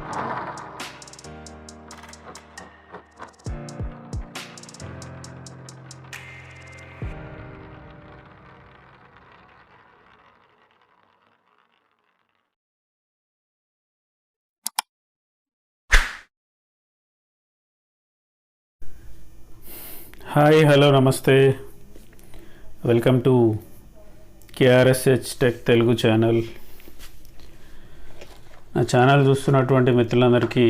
Hi hello నమస్తే, welcome to KRSH tech Telugu channel. నా channel చూస్తున్నటువంటి మిత్రులందరికీ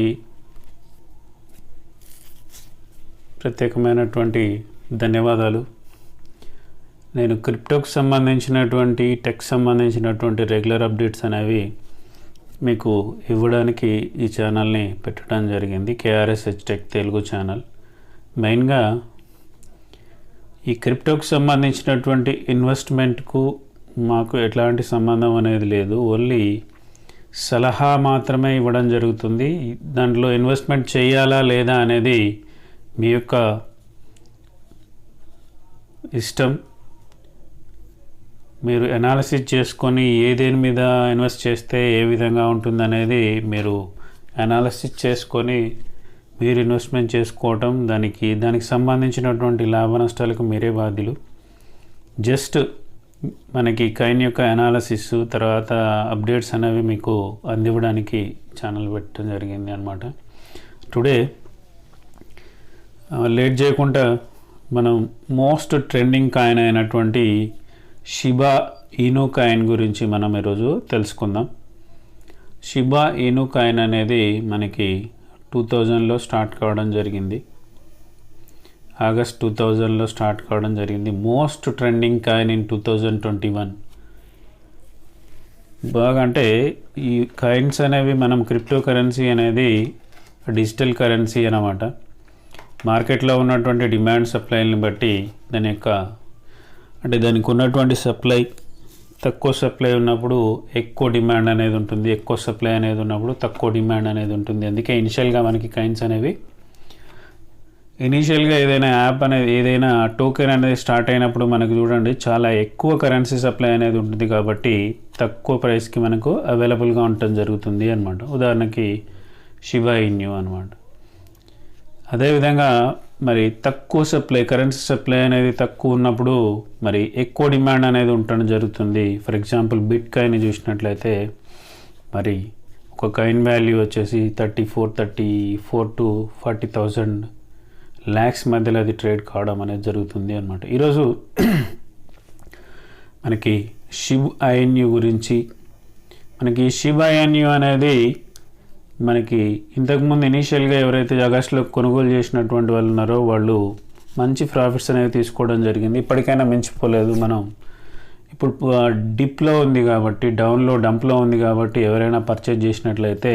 ప్రత్యేకమైనటువంటి ధన్యవాదాలు. నేను క్రిప్టోకి సంబంధించినటువంటి టెక్ సంబంధించినటువంటి రెగ్యులర్ అప్డేట్స్ అనేవి మీకు ఇవ్వడానికి ఈ ఛానల్ని పెట్టడం జరిగింది, కేఆర్ఎస్హెచ్ టెక్ తెలుగు ఛానల్. మెయిన్గా ఈ క్రిప్టోకి సంబంధించినటువంటి ఇన్వెస్ట్మెంట్కు మాకు ఎట్లాంటి సంబంధం అనేది లేదు, ఓన్లీ సలహా మాత్రమే ఇవ్వడం జరుగుతుంది. దాంట్లో ఇన్వెస్ట్మెంట్ చేయాలా లేదా అనేది మీ యొక్క ఇష్టం. మీరు అనాలిసిస్ చేసుకొని దేని మీద ఇన్వెస్ట్ చేస్తే ఏ విధంగా ఉంటుందనేది మీరు అనాలిసిస్ చేసుకొని మీరు ఇన్వెస్ట్మెంట్ చేసుకోవటం, దానికి సంబంధించినటువంటి లాభ నష్టాలకు మీరే బాధ్యులు. జస్ట్ మనకి కాయిన్ యొక్క అనాలిసిస్ తర్వాత అప్డేట్స్ అనేవి మీకు అందివ్వడానికి ఛానల్ పెట్టడం జరిగింది అన్నమాట. టుడే లేట్ చేయకుండా మనం మోస్ట్ ట్రెండింగ్ కాయిన్ అయినటువంటి షిబా ఇను కాయిన్ గురించి మనం ఈరోజు తెలుసుకుందాం. షిబా ఇను కాయిన్ అనేది మనకి 2000లో స్టార్ట్ కావడం జరిగింది, ఆగస్ట్ 2000లో స్టార్ట్ కావడం జరిగింది. Most trending coin in 2021. బాగా అంటే ఈ కాయిన్స్ అనేవి మనం క్రిప్టో కరెన్సీ అనేది డిజిటల్ కరెన్సీ అన్నమాట. మార్కెట్లో ఉన్నటువంటి డిమాండ్ సప్లైని బట్టి దానికి ఉన్నటువంటి సప్లై, తక్కువ సప్లై ఉన్నప్పుడు ఎక్కువ డిమాండ్ అనేది ఉంటుంది, ఎక్కువ సప్లై అనేది ఉన్నప్పుడు తక్కువ డిమాండ్ అనేది ఉంటుంది. అందుకే ఇనిషియల్గా మనకి కాయిన్స్ అనేవి ఏదైనా యాప్ అనేది ఏదైనా టోకెన్ అనేది స్టార్ట్ అయినప్పుడు మనకు చూడండి చాలా ఎక్కువ కరెన్సీ సప్లై అనేది ఉంటుంది, కాబట్టి తక్కువ ప్రైస్కి మనకు అవైలబుల్గా ఉండటం జరుగుతుంది అనమాట. ఉదాహరణకి షిబా ఇన్యూ అనమాట. అదేవిధంగా మరి తక్కువ సప్లై, కరెన్సీ సప్లై అనేది తక్కువ ఉన్నప్పుడు మరి ఎక్కువ డిమాండ్ అనేది ఉండటం జరుగుతుంది. ఫర్ ఎగ్జాంపుల్ బిట్ కాయిన్ చూసినట్లయితే మరి ఒక కాయిన్ వాల్యూ వచ్చేసి 34 to 40,000 lakhs మధ్యలో అది ట్రేడ్ కావడం అనేది జరుగుతుంది అనమాట. ఈరోజు మనకి షిబా ఇన్యూ గురించి, మనకి షిబా ఇన్యూ అనేది మనకి ఇంతకుముందు ఇనీషియల్గా ఎవరైతే ఆగస్టులో కొనుగోలు చేసినటువంటి వాళ్ళు ఉన్నారో వాళ్ళు మంచి ప్రాఫిట్స్ అనేవి తీసుకోవడం జరిగింది. ఇప్పటికైనా మించిపోలేదు. మనం ఇప్పుడు డిప్లో ఉంది కాబట్టి, డంప్లో ఉంది కాబట్టి ఎవరైనా పర్చేజ్ చేసినట్లయితే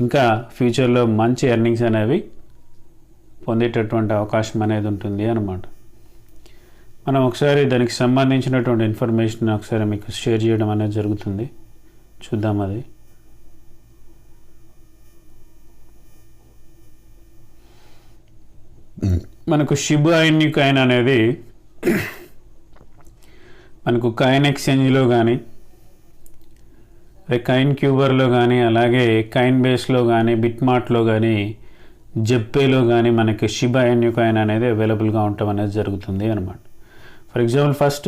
ఇంకా ఫ్యూచర్లో మంచి ఎర్నింగ్స్ అనేవి పొందేటటువంటి అవకాశం అనేది ఉంటుంది అన్నమాట. మనం ఒకసారి దానికి సంబంధించినటువంటి ఇన్ఫర్మేషన్ ఒకసారి మీకు షేర్ చేయడం అనేది జరుగుతుంది, చూద్దాం. అది మనకు షిబా ఇన్యూ కాయిన్ అనేది మనకు కాయిన్ ఎక్స్చేంజ్లో కానీ, కాయిన్ క్యూబర్లో కానీ, అలాగే కాయిన్ బేస్లో కానీ, బిట్మార్ట్లో కానీ, జెప్పేలో కానీ మనకి షిబా ఇన్యూ కాయిన్ అనేది అవైలబుల్గా ఉండటం అనేది జరుగుతుంది అనమాట. ఫర్ ఎగ్జాంపుల్ ఫస్ట్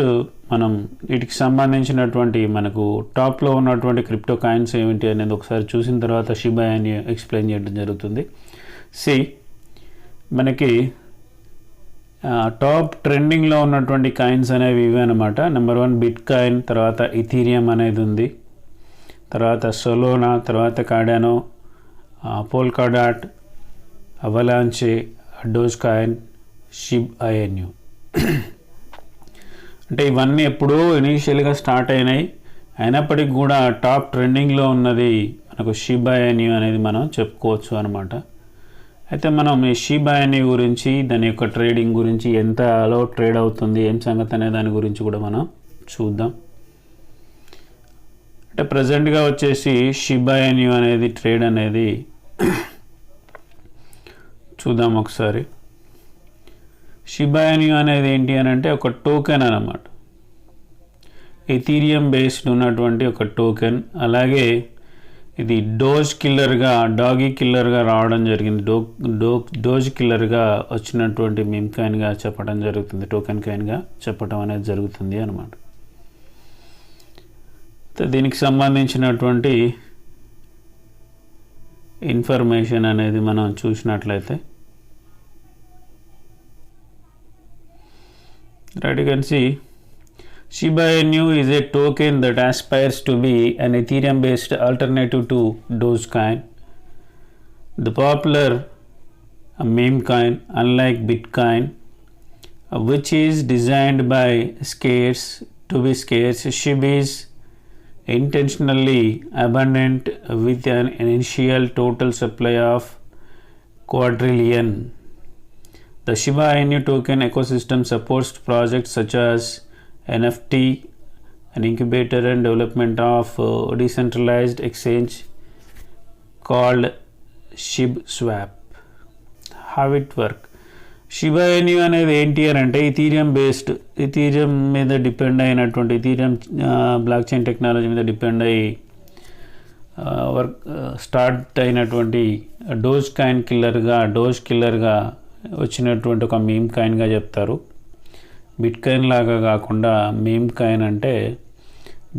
మనం వీటికి సంబంధించినటువంటి మనకు టాప్లో ఉన్నటువంటి క్రిప్టో కాయిన్స్ ఏమిటి అనేది ఒకసారి చూసిన తర్వాత షిబా ఇన్యూ ఎక్స్ప్లెయిన్ చేయడం జరుగుతుంది. మనకి టాప్ ట్రెండింగ్లో ఉన్నటువంటి కాయిన్స్ అనేవి ఇవే అనమాట. నెంబర్ 1 బిట్ కాయిన్, తర్వాత ఇథీరియం అనేది ఉంది, తర్వాత సోలోనా, తర్వాత Cardano, Polkadot, Avalanche, Dogecoin, Shiba Inu. అంటే ఇవన్నీ ఎప్పుడూ ఇనీషియల్గా స్టార్ట్ అయినప్పటికీ కూడా టాప్ ట్రెండింగ్లో ఉన్నది మనకు షిబా ఇన్యూ అనేది మనం చెప్పుకోవచ్చు అనమాట. అయితే మనం ఈ షిబా ఇన్యూ గురించి, దాని యొక్క ట్రేడింగ్ గురించి, ఎంతలో ట్రేడ్ అవుతుంది, ఏం సంగతి అనే దాని గురించి కూడా మనం చూద్దాం. అంటే ప్రజెంట్గా వచ్చేసి షిబా ఇన్యూ అనేది ట్రేడ్ అనేది చూద్దాం ఒకసారి. షిబా ఇన్యూ అనేది ఏంటి అని అంటే ఒక టోకెన్ అన్నమాట. ఎథీరియం బేస్డ్ ఉన్నటువంటి ఒక టోకెన్. అలాగే ఇది డోజ్ కిల్లర్గా, డాగీ కిల్లర్గా రావడం జరిగింది. డోజ్ కిల్లర్గా వచ్చినటువంటి మీమ్ కాయిన్గా చెప్పడం జరుగుతుంది, టోకెన్ కాయిన్గా చెప్పడం అనేది జరుగుతుంది అన్నమాట. దీనికి సంబంధించినటువంటి ఇన్ఫర్మేషన్ అనేది మనం చూసినట్లయితే right, you can see Shiba Inu is a token that aspires to be an Ethereum based alternative to Dogecoin, the popular meme coin. Unlike Bitcoin, which is designed by to be scarce, SHIB is intentionally abundant with an initial total supply of quadrillion. The Shiba Inu token ecosystem supports projects such as NFT, an incubator and development of decentralized exchange called ShibSwap. How it work? Shiba Inu అనేది ఏంటి అని అంటే Ethereum మీద depend అయినటువంటి, Ethereum block chain technology మీద depend అయ్యి start అయినటువంటి dose కిల్లర్గా వచ్చినటువంటి ఒక మీమ్ కాయిన్గా చెప్తారు. బిట్ కాయిన్ లాగా కాకుండా మీమ్ కాయిన్ అంటే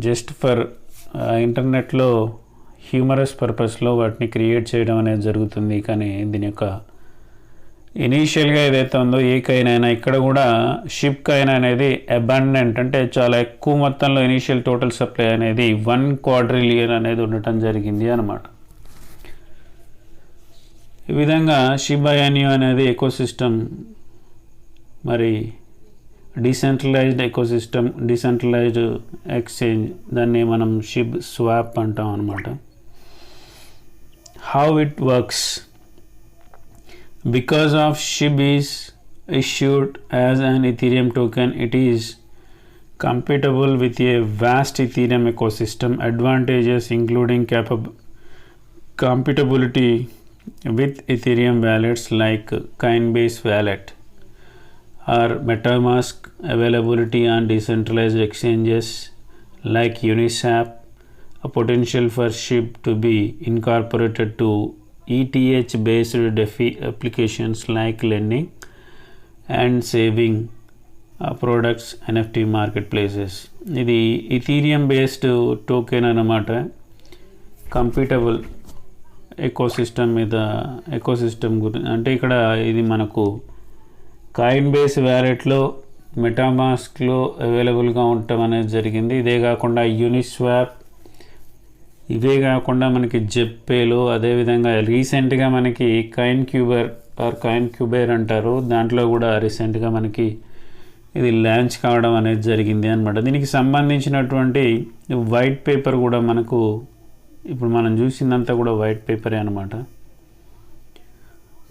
జస్ట్ ఫర్ ఇంటర్నెట్లో హ్యూమరస్ పర్పస్లో వాటిని క్రియేట్ చేయడం అనేది జరుగుతుంది. కానీ దీని యొక్క ఇనీషియల్గా ఏదైతే ఉందో ఏ కాయిన్ అయినా, ఇక్కడ కూడా షిప్ కాయిన్ అనేది అబాండెంట్ అంటే చాలా ఎక్కువ మొత్తంలో ఇనీషియల్ టోటల్ సప్లై అనేది 1 క్వాడ్రిలియన్ అనేది ఉండటం జరిగింది అన్నమాట. ఈ విధంగా షిబా ఇను అనేది ఎకోసిస్టమ్, మరి డీసెంట్రలైజ్డ్ ఎక్స్చేంజ్, దాన్ని మనం షిబ్ స్వాప్ అంటాం అన్నమాట. How it works? Because of SHIB is issued as an Ethereum token, it is compatible with a vast Ethereum ecosystem. Advantages including compatibility with Ethereum wallets like Coinbase wallet or MetaMask, availability on decentralized exchanges like Uniswap, a potential for SHIB to be incorporated to ETH based DeFi applications like lending and saving products, NFT marketplaces. ఇది Ethereum based token అన్నమాట. కంప్యూటబుల్ ecosystem గురించి అంటే ఇక్కడ ఇది మనకు coin base వ్యాలెట్లో, మెటామాస్క్లో అవైలబుల్గా ఉండటం అనేది జరిగింది. ఇదే కాకుండా యూనిస్వాప్, ఇవే కాకుండా మనకి జెప్పేలో, అదేవిధంగా రీసెంట్గా మనకి కాయిన్ క్యూబేర్ అంటారు, దాంట్లో కూడా రీసెంట్గా మనకి ఇది లాంచ్ కావడం అనేది జరిగింది అనమాట. దీనికి సంబంధించినటువంటి వైట్ పేపర్ కూడా మనకు ఇప్పుడు మనం చూసిందంతా కూడా వైట్ పేపరే అనమాట.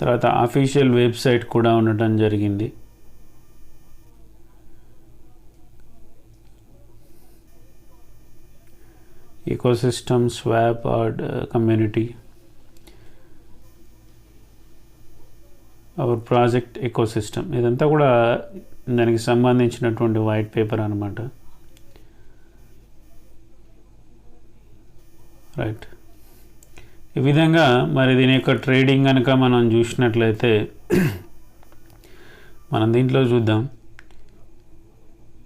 తర్వాత అఫీషియల్ వెబ్సైట్ కూడా ఉండటం జరిగింది. ecosystem, swap or community, our project ecosystem, ఇదంతా కూడా దానికి సంబంధించినటువంటి వైట్ పేపర్ అన్నమాట. రైట్, ఈ విధంగా మరి దీని యొక్క ట్రేడింగ్ కనుక మనం చూసినట్లయితే మనం దీంట్లో చూద్దాం.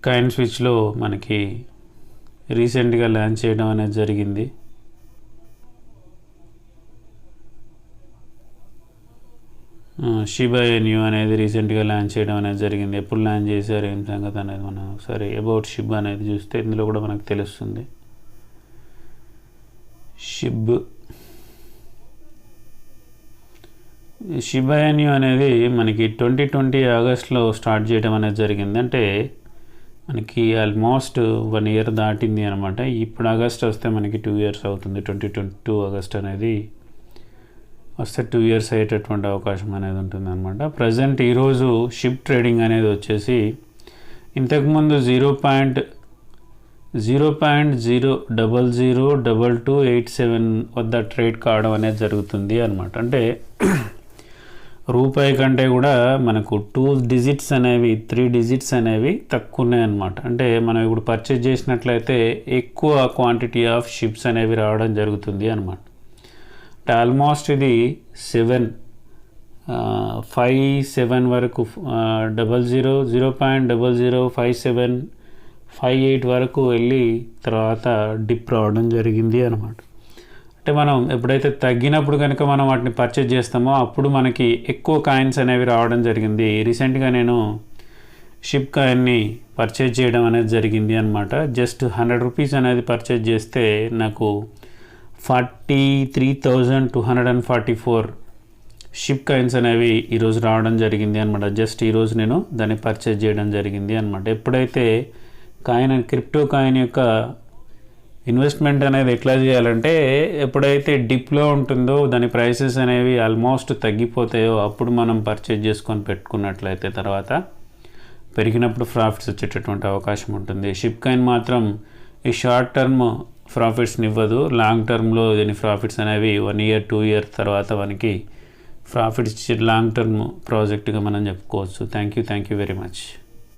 కాయిన్ స్విచ్లో మనకి రీసెంట్గా లాంచ్ చేయడం అనేది జరిగింది. షిబా ఇను అనేది రీసెంట్గా లాంచ్ చేయడం అనేది జరిగింది. ఎప్పుడు లాంచ్ చేశారు, ఏం సంగతి అనేది మనం ఒకసారి అబౌట్ షిబా అనేది చూస్తే ఇందులో కూడా మనకు తెలుస్తుంది. షిబా ఇను అనేది మనకి 2020 ఆగస్ట్లో స్టార్ట్ చేయడం అనేది జరిగింది. అంటే మనకి ఆల్మోస్ట్ 1 ఇయర్ దాటింది అనమాట. ఇప్పుడు ఆగస్ట్ వస్తే మనకి 2 ఇయర్స్ అవుతుంది. 2022 ఆగస్ట్ అనేది వస్తే 2 ఇయర్స్ అయ్యేటటువంటి అవకాశం అనేది ఉంటుంది అనమాట. ప్రజెంట్ ఈరోజు షిప్ ట్రేడింగ్ అనేది వచ్చేసి ఇంతకుముందు 0.0002287 వద్ద ట్రేడ్ కావడం అనేది జరుగుతుంది అనమాట. అంటే రూపాయి కంటే కూడా మనకు 2 డిజిట్స్ అనేవి, 3 డిజిట్స్ అనేవి తక్కువ ఉన్నాయన్నమాట. అంటే మనం ఇప్పుడు పర్చేజ్ చేసినట్లయితే ఎక్కువ క్వాంటిటీ ఆఫ్ షిప్స్ అనేవి రావడం జరుగుతుంది అన్నమాట. ఆల్మోస్ట్ ఇది 57 వరకు 0.005758 వరకు వెళ్ళి తర్వాత డిప్ రావడం జరిగింది అనమాట. అంటే మనం ఎప్పుడైతే తగ్గినప్పుడు కనుక మనం వాటిని పర్చేజ్ చేస్తామో అప్పుడు మనకి ఎక్కువ కాయిన్స్ అనేవి రావడం జరిగింది. రీసెంట్గా నేను షిప్ కాయిన్ని పర్చేజ్ చేయడం అనేది జరిగింది అనమాట. జస్ట్ 100 రూపీస్ అనేది పర్చేజ్ చేస్తే నాకు 43,244 షిప్ కాయిన్స్ అనేవి ఈరోజు రావడం జరిగింది అనమాట. జస్ట్ ఈరోజు నేను దాన్ని పర్చేజ్ చేయడం జరిగింది అనమాట. ఎప్పుడైతే క్రిప్టో కాయిన్ యొక్క ఇన్వెస్ట్మెంట్ అనేది ఎట్లా చేయాలంటే, ఎప్పుడైతే డిప్లో ఉంటుందో దాని ప్రైసెస్ అనేవి ఆల్మోస్ట్ తగ్గిపోతాయో అప్పుడు మనం పర్చేజ్ చేసుకొని పెట్టుకున్నట్లయితే తర్వాత పెరిగినప్పుడు ప్రాఫిట్స్ వచ్చేటటువంటి అవకాశం ఉంటుంది. షిప్ కాయిన్ మాత్రం ఈ షార్ట్ టర్మ్ ప్రాఫిట్స్ని ఇవ్వదు. లాంగ్ టర్మ్లో దీని ప్రాఫిట్స్ అనేవి 1 year 2 years తర్వాత మనకి ప్రాఫిట్స్ ఇచ్చే లాంగ్ టర్మ్ ప్రాజెక్ట్గా మనం చెప్పుకోవచ్చు. Thank you very much.